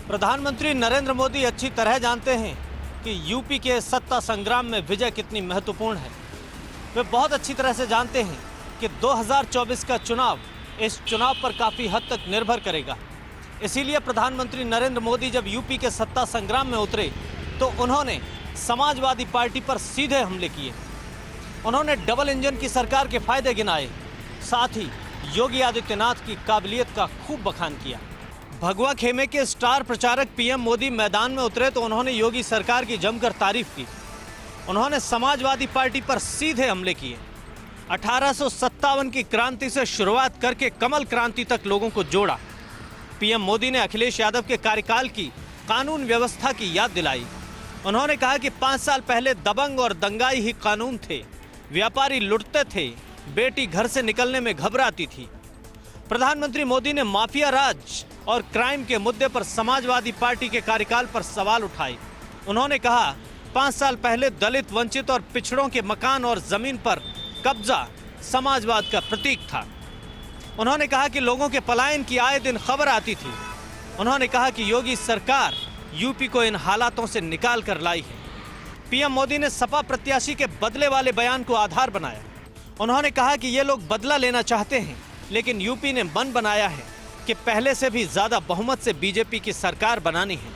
प्रधानमंत्री नरेंद्र मोदी अच्छी तरह जानते हैं कि यूपी के सत्ता संग्राम में विजय कितनी महत्वपूर्ण है। वे बहुत अच्छी तरह से जानते हैं कि 2024 का चुनाव इस चुनाव पर काफ़ी हद तक निर्भर करेगा। इसीलिए प्रधानमंत्री नरेंद्र मोदी जब यूपी के सत्ता संग्राम में उतरे तो उन्होंने समाजवादी पार्टी पर सीधे हमले किए। उन्होंने डबल इंजन की सरकार के फायदे गिनाए, साथ ही योगी आदित्यनाथ की काबिलियत का खूब बखान किया। भगवा खेमे के स्टार प्रचारक पीएम मोदी मैदान में उतरे तो उन्होंने योगी सरकार की जमकर तारीफ की। उन्होंने समाजवादी पार्टी पर सीधे हमले किए। 1857 की क्रांति से शुरुआत करके कमल क्रांति तक लोगों को जोड़ा। पीएम मोदी ने अखिलेश यादव के कार्यकाल की कानून व्यवस्था की याद दिलाई। उन्होंने कहा कि 5 साल पहले दबंग और दंगाई ही कानून थे, व्यापारी लुटते थे, बेटी घर से निकलने में घबराती थी। प्रधानमंत्री मोदी ने माफिया राज और क्राइम के मुद्दे पर समाजवादी पार्टी के कार्यकाल पर सवाल उठाए। उन्होंने कहा 5 साल पहले दलित, वंचित और पिछड़ों के मकान और जमीन पर कब्जा समाजवाद का प्रतीक था। उन्होंने कहा कि लोगों के पलायन की आए दिन खबर आती थी। उन्होंने कहा कि योगी सरकार यूपी को इन हालातों से निकाल कर लाई है। पीएम मोदी ने सपा प्रत्याशी के बदले वाले बयान को आधार बनाया। उन्होंने कहा कि ये लोग बदला लेना चाहते हैं, लेकिन यूपी ने मन बनाया है कि पहले से भी ज्यादा बहुमत से बीजेपी की सरकार बनानी है।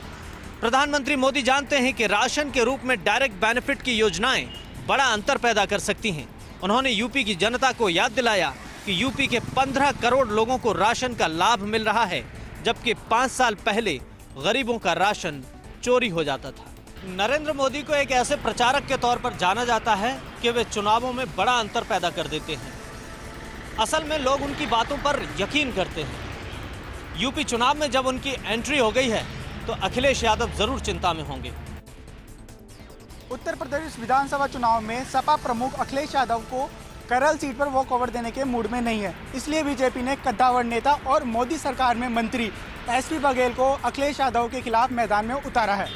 प्रधानमंत्री मोदी जानते हैं कि राशन के रूप में डायरेक्ट बेनिफिट की योजनाएं बड़ा अंतर पैदा कर सकती हैं। उन्होंने यूपी की जनता को याद दिलाया कि यूपी के 15 करोड़ लोगों को राशन का लाभ मिल रहा है, जबकि 5 साल पहले गरीबों का राशन चोरी हो जाता था। नरेंद्र मोदी को एक ऐसे प्रचारक के तौर पर जाना जाता है कि वे चुनावों में बड़ा अंतर पैदा कर देते हैं। असल में लोग उनकी बातों पर यकीन करते हैं। यूपी चुनाव में जब उनकी एंट्री हो गई है तो अखिलेश यादव जरूर चिंता में होंगे। उत्तर प्रदेश विधानसभा चुनाव में सपा प्रमुख अखिलेश यादव को करल सीट पर वॉक ओवर देने के मूड में नहीं है। इसलिए बीजेपी ने कद्दावर नेता और मोदी सरकार में मंत्री एसपी बघेल को अखिलेश यादव के खिलाफ मैदान में उतारा है।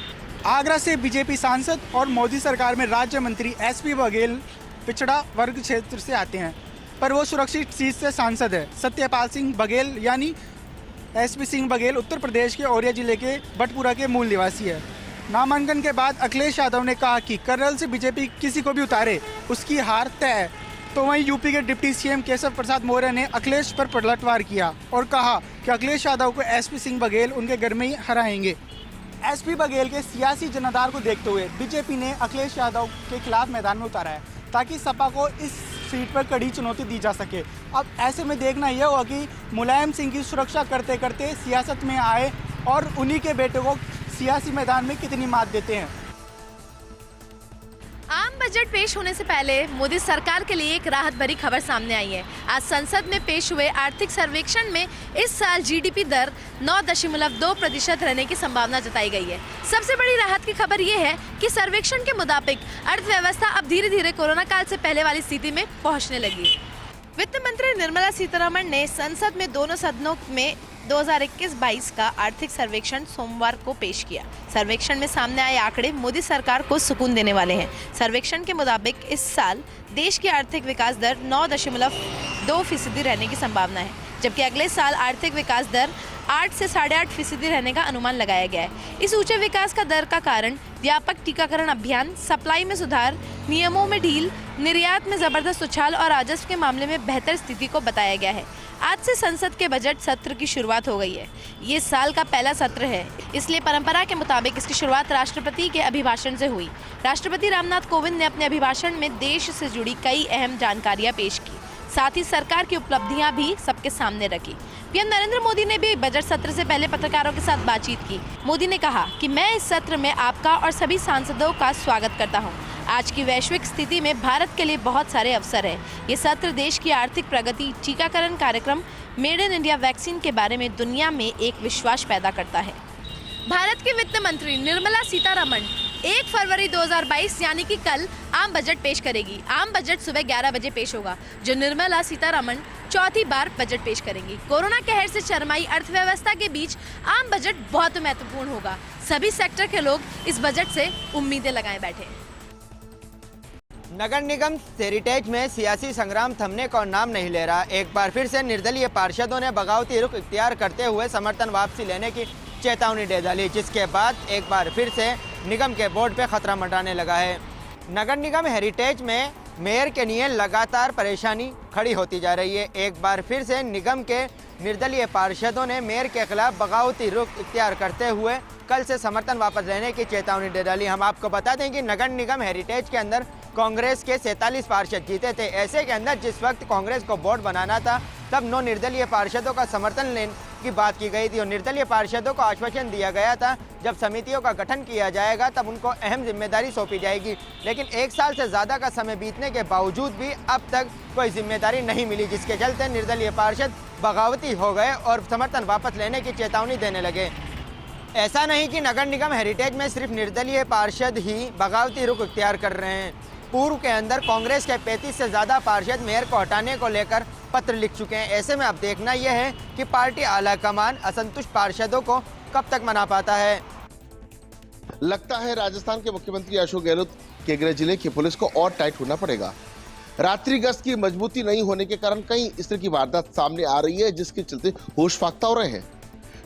आगरा से बीजेपी सांसद और मोदी सरकार में राज्य मंत्री एसपी बघेल पिछड़ा वर्ग क्षेत्र से आते हैं, पर वो सुरक्षित सीट से सांसद है। सत्यपाल सिंह बघेल यानी एसपी सिंह बघेल उत्तर प्रदेश के औरिया जिले के बटपुरा के मूल निवासी है। नामांकन के बाद अखिलेश यादव ने कहा कि करल से बीजेपी किसी को भी उतारे उसकी हार तय है। तो वहीं यूपी के डिप्टी सीएम केशव प्रसाद मौर्य ने अखिलेश पर पलटवार किया और कहा कि अखिलेश यादव को एसपी सिंह बघेल उनके घर में ही हराएंगे। एसपी बघेल के सियासी जनाधार को देखते हुए बीजेपी ने अखिलेश यादव के खिलाफ मैदान में उतारा है, ताकि सपा को इस सीट पर कड़ी चुनौती दी जा सके। अब ऐसे में देखना यह होगा कि मुलायम सिंह की सुरक्षा करते करते सियासत में आए और उन्हीं के बेटे को सियासी मैदान में कितनी मात देते हैं। आम बजट पेश होने से पहले मोदी सरकार के लिए एक राहत भरी खबर सामने आई है। आज संसद में पेश हुए आर्थिक सर्वेक्षण में इस साल जीडीपी दर 9.2% रहने की संभावना जताई गई है। सबसे बड़ी राहत की खबर ये है कि सर्वेक्षण के मुताबिक अर्थव्यवस्था अब धीरे धीरे कोरोना काल से पहले वाली स्थिति में पहुंचने लगी है। वित्त मंत्री निर्मला सीतारमण ने संसद में दोनों सदनों में 2021-22 का आर्थिक सर्वेक्षण सोमवार को पेश किया। सर्वेक्षण में सामने आए आंकड़े मोदी सरकार को सुकून देने वाले हैं। सर्वेक्षण के मुताबिक इस साल देश की आर्थिक विकास दर 9.2% रहने की संभावना है, जबकि अगले साल आर्थिक विकास दर 8 से 8.5% रहने का अनुमान लगाया गया है। इस ऊंचे विकास का दर का कारण व्यापक टीकाकरण अभियान, सप्लाई में सुधार, नियमों में ढील, निर्यात में जबरदस्त उछाल और राजस्व के मामले में बेहतर स्थिति को बताया गया है। आज से संसद के बजट सत्र की शुरुआत हो गई है। ये साल का पहला सत्र है, इसलिए परंपरा के मुताबिक इसकी शुरुआत राष्ट्रपति के अभिभाषण से हुई। राष्ट्रपति रामनाथ कोविंद ने अपने अभिभाषण में देश से जुड़ी कई अहम जानकारियां पेश की, साथ ही सरकार की उपलब्धियां भी सबके सामने रखी। पीएम नरेंद्र मोदी ने भी बजट सत्र से पहले पत्रकारों के साथ बातचीत की। मोदी ने कहा कि मैं इस सत्र में आपका और सभी सांसदों का स्वागत करता हूं। आज की वैश्विक स्थिति में भारत के लिए बहुत सारे अवसर हैं। ये सत्र देश की आर्थिक प्रगति, टीकाकरण कार्यक्रम, मेड इन इंडिया वैक्सीन के बारे में दुनिया में एक विश्वास पैदा करता है। भारत के वित्त मंत्री निर्मला सीतारमण 1 फरवरी 2022 यानी कि कल आम बजट पेश करेगी। आम बजट सुबह 11 बजे पेश होगा, जो निर्मला सीतारमण चौथी बार बजट पेश करेंगी। कोरोना कहर से चरमाई अर्थव्यवस्था के बीच आम बजट बहुत महत्वपूर्ण होगा। सभी सेक्टर के लोग इस बजट से उम्मीदें लगाए बैठे हैं। नगर निगम हेरिटेज में सियासी संग्राम थमने का नाम नहीं ले रहा। एक बार फिर से निर्दलीय पार्षदों ने बगावती रुख इख्तियार करते हुए समर्थन वापसी लेने की चेतावनी दे डाली, जिसके बाद एक बार फिर से निगम के बोर्ड पे खतरा मंडराने लगा है। नगर निगम हेरिटेज में मेयर के लिए लगातार परेशानी खड़ी होती जा रही है। एक बार फिर से निगम के निर्दलीय पार्षदों ने मेयर के खिलाफ बगावती रुख इख्तियार करते हुए कल से समर्थन वापस लेने की चेतावनी दे डाली। हम आपको बता दें कि नगर निगम हेरिटेज के अंदर कांग्रेस के 47 पार्षद जीते थे। ऐसे के अंदर जिस वक्त कांग्रेस को बोर्ड बनाना था तब 9 निर्दलीय पार्षदों का समर्थन लेने की बात की गई थी और निर्दलीय पार्षदों को आश्वासन दिया गया था जब समितियों का गठन किया जाएगा तब उनको अहम जिम्मेदारी सौंपी जाएगी। लेकिन 1 साल से ज़्यादा का समय बीतने के बावजूद भी अब तक कोई जिम्मेदारी नहीं मिली, जिसके चलते निर्दलीय पार्षद बगावती हो गए और समर्थन वापस लेने की चेतावनी देने लगे। ऐसा नहीं कि नगर निगम हेरिटेज में सिर्फ निर्दलीय पार्षद ही बगावती रुख इख्तियार कर रहे हैं। पूर्व के अंदर कांग्रेस के 35 से ज़्यादा पार्षद मेयर को हटाने को लेकर पत्र लिख चुके हैं। ऐसे में अब देखना यह है कि पार्टी आलाकमान असंतुष्ट पार्षदों को कब तक मना पाता है। लगता है राजस्थान के मुख्यमंत्री अशोक गहलोत के गृह जिले की पुलिस को और टाइट होना पड़ेगा। रात्रि गश्त की मजबूती नहीं होने के कारण कई इस तरह की वारदात सामने आ रही है, जिसके चलते होश फाख्ता हो रहे हैं।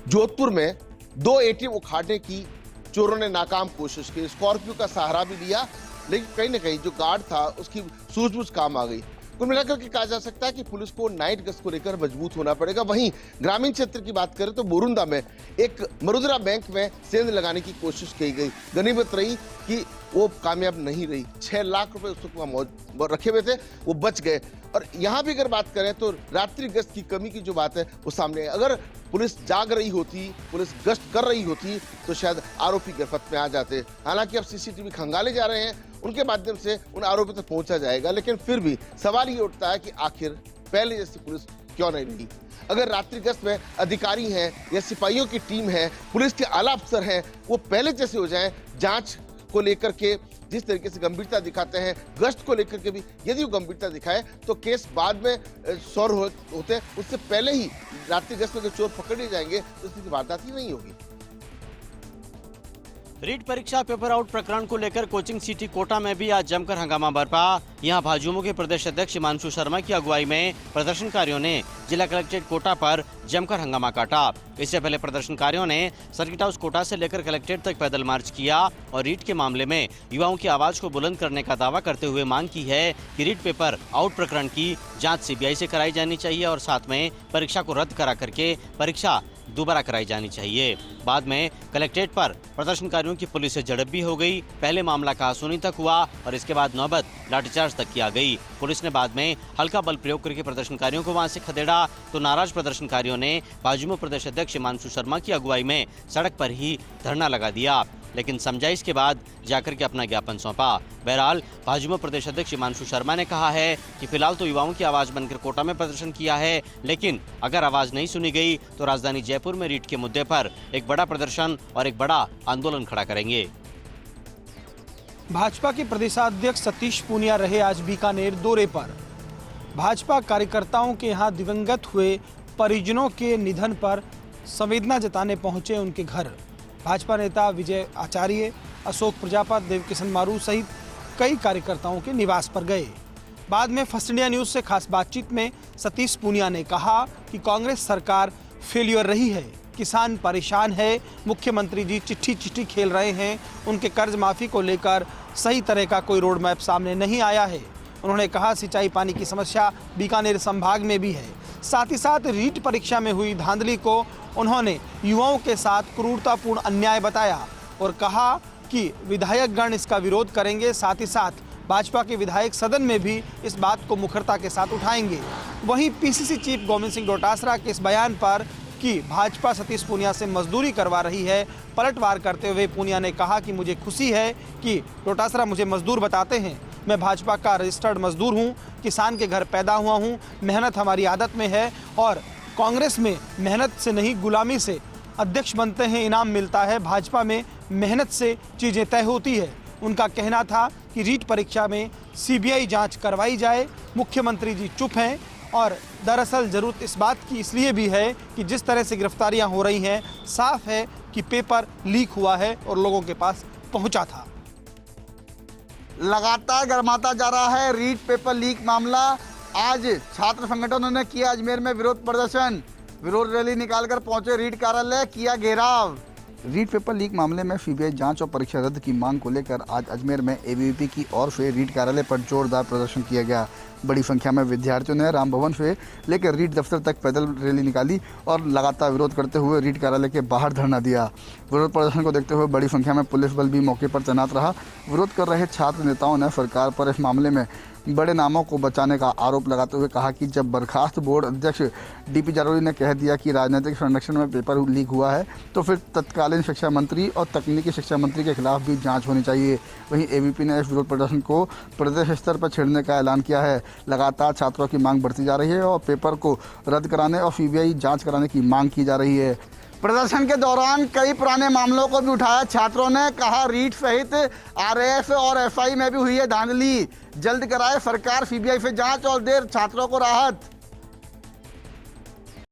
जोधपुर में 2 एटीएम उखाड़ने की चोरों ने नाकाम कोशिश की। स्कॉर्पियो का सहारा भी लिया, लेकिन कहीं ना कहीं जो गार्ड था उसकी सूझबूझ काम आ गई। कुल मिलाकर के कहा जा सकता है कि पुलिस को नाइट गश्त को लेकर मजबूत होना पड़ेगा। वहीं ग्रामीण क्षेत्र की बात करें तो बोरुंदा में एक मरुद्रा बैंक में सेंध लगाने की कोशिश की गई। गनीमत रही कि वो कामयाब नहीं रही। 6 लाख रुपए उस वक्त रखे हुए थे, वो बच गए। और यहाँ भी अगर बात करें तो रात्रि गश्त की कमी की जो बात है वो सामने है। अगर पुलिस जाग रही होती, पुलिस गश्त कर रही होती तो शायद आरोपी गिरफ्त में आ जाते। हालांकि अब सीसीटीवी खंगाले जा रहे हैं, उनके माध्यम से उन आरोपियों तक पहुंचा जाएगा। लेकिन फिर भी सवाल ये उठता है कि आखिर पहले जैसी पुलिस क्यों नहीं रही। अगर रात्रि गश्त में अधिकारी हैं या सिपाहियों की टीम है, पुलिस के आला अफसर हैं, वो पहले जैसे हो जाएं, जांच को लेकर के जिस तरीके से गंभीरता दिखाते हैं, गश्त को लेकर के भी यदि वो गंभीरता दिखाए तो केस बाद में सॉल्व होते हैं। उससे पहले ही रात्रि गश्त में चोर पकड़े जाएंगे तो इसकी वारदात ही नहीं होगी। रीट परीक्षा पेपर आउट प्रकरण को लेकर कोचिंग सिटी कोटा में भी आज जमकर हंगामा बरपा। यहां भाजयुमो के प्रदेश अध्यक्ष हिमांशु शर्मा की अगुवाई में प्रदर्शनकारियों ने जिला कलेक्ट्रेट कोटा पर जमकर हंगामा काटा। इससे पहले प्रदर्शनकारियों ने सर्किट हाउस कोटा से लेकर कलेक्ट्रेट तक पैदल मार्च किया और रीट के मामले में युवाओं की आवाज को बुलंद करने का दावा करते हुए मांग की है कि रीट पेपर आउट प्रकरण की जाँच सीबीआई से कराई जानी चाहिए और साथ में परीक्षा को रद्द करा करके परीक्षा दोबारा कराई जानी चाहिए। बाद में कलेक्ट्रेट पर प्रदर्शनकारियों की पुलिस से झड़प भी हो गई। पहले मामला कहासुनी तक हुआ और इसके बाद नौबत लाठीचार्ज तक की आ गई। पुलिस ने बाद में हल्का बल प्रयोग करके प्रदर्शनकारियों को वहां से खदेड़ा तो नाराज प्रदर्शनकारियों ने भाजयुमो प्रदेश अध्यक्ष हिमांशु शर्मा की अगुवाई में सड़क पर ही धरना लगा दिया, लेकिन समझाइश के बाद जाकर के अपना ज्ञापन सौंपा। बहरहाल भाजयुमो प्रदेश अध्यक्ष हिमांशु शर्मा ने कहा है कि फिलहाल तो युवाओं की आवाज बनकर कोटा में प्रदर्शन किया है, लेकिन अगर आवाज नहीं सुनी गई तो राजधानी जयपुर में रीट के मुद्दे पर एक बड़ा प्रदर्शन और एक बड़ा आंदोलन खड़ा करेंगे। भाजपा के प्रदेशाध्यक्ष सतीश पूनिया रहे आज बीकानेर दौरे पर। भाजपा कार्यकर्ताओं के यहां दिवंगत हुए परिजनों के निधन पर संवेदना जताने पहुंचे उनके घर। भाजपा नेता विजय आचार्य, अशोक प्रजापत, देवकिशन मारू सहित कई कार्यकर्ताओं के निवास पर गए। बाद में फर्स्ट इंडिया न्यूज से खास बातचीत में सतीश पूनिया ने कहा कि कांग्रेस सरकार फेलियर रही है, किसान परेशान है, मुख्यमंत्री जी चिट्ठी खेल रहे हैं, उनके कर्ज माफी को लेकर सही तरह का कोई रोड मैप सामने नहीं आया है। उन्होंने कहा सिंचाई पानी की समस्या बीकानेर संभाग में भी है। साथ ही साथ रीट परीक्षा में हुई धांधली को उन्होंने युवाओं के साथ क्रूरतापूर्ण अन्याय बताया और कहा कि विधायकगण इसका विरोध करेंगे। साथ ही साथ भाजपा के विधायक सदन में भी इस बात को मुखरता के साथ उठाएंगे। वहीं पीसीसी चीफ गोविंद सिंह डोटासरा के इस बयान पर कि भाजपा सतीश पूनिया से मजदूरी करवा रही है, पलटवार करते हुए पूनिया ने कहा कि मुझे खुशी है कि डोटासरा मुझे मजदूर बताते हैं। मैं भाजपा का रजिस्टर्ड मजदूर हूं, किसान के घर पैदा हुआ हूं, मेहनत हमारी आदत में है और कांग्रेस में मेहनत से नहीं गुलामी से अध्यक्ष बनते हैं, इनाम मिलता है। भाजपा में मेहनत से चीज़ें तय होती है। उनका कहना था कि रीट परीक्षा में सीबीआई जांच करवाई जाए। मुख्यमंत्री जी चुप हैं और दरअसल ज़रूरत इस बात की इसलिए भी है कि जिस तरह से गिरफ्तारियां हो रही हैं, साफ है कि पेपर लीक हुआ है और लोगों के पास पहुंचा था। लगातार गर्माता जा रहा है रीट पेपर लीक मामला। आज छात्र संगठनों ने किया अजमेर में विरोध प्रदर्शन, विरोध रैली निकालकर पहुंचे रीट कार्यालय, किया घेराव। रीट पेपर लीक मामले में सीबीआई जांच और परीक्षा रद्द की मांग को लेकर आज अजमेर में एबीवीपी की ओर से रीट कार्यालय पर जोरदार प्रदर्शन किया गया। बड़ी संख्या में विद्यार्थियों ने राम भवन से लेकर रीट दफ्तर तक पैदल रैली निकाली और लगातार विरोध करते हुए रीट कार्यालय के बाहर धरना दिया। विरोध प्रदर्शन को देखते हुए बड़ी संख्या में पुलिस बल भी मौके पर तैनात रहा। विरोध कर रहे छात्र नेताओं ने सरकार पर इस मामले में बड़े नामों को बचाने का आरोप लगाते हुए कहा कि जब बर्खास्त बोर्ड अध्यक्ष डीपी जारौली ने कह दिया कि राजनीतिक संरक्षण में पेपर लीक हुआ है तो फिर तत्कालीन शिक्षा मंत्री और तकनीकी शिक्षा मंत्री के खिलाफ भी जांच होनी चाहिए। वहीं एबीवीपी ने इस विरोध प्रदर्शन को प्रदेश स्तर पर छेड़ने का ऐलान किया है। लगातार छात्रों की मांग बढ़ती जा रही है और पेपर को रद्द कराने और सीबीआई जाँच कराने की मांग की जा रही है। प्रदर्शन के दौरान कई पुराने मामलों को भी उठाया छात्रों ने, कहा रीट सहित आरएएफ और एसआई में भी हुई है धांधली, जल्द कराए सरकार सीबीआई से जांच और दे छात्रों को राहत।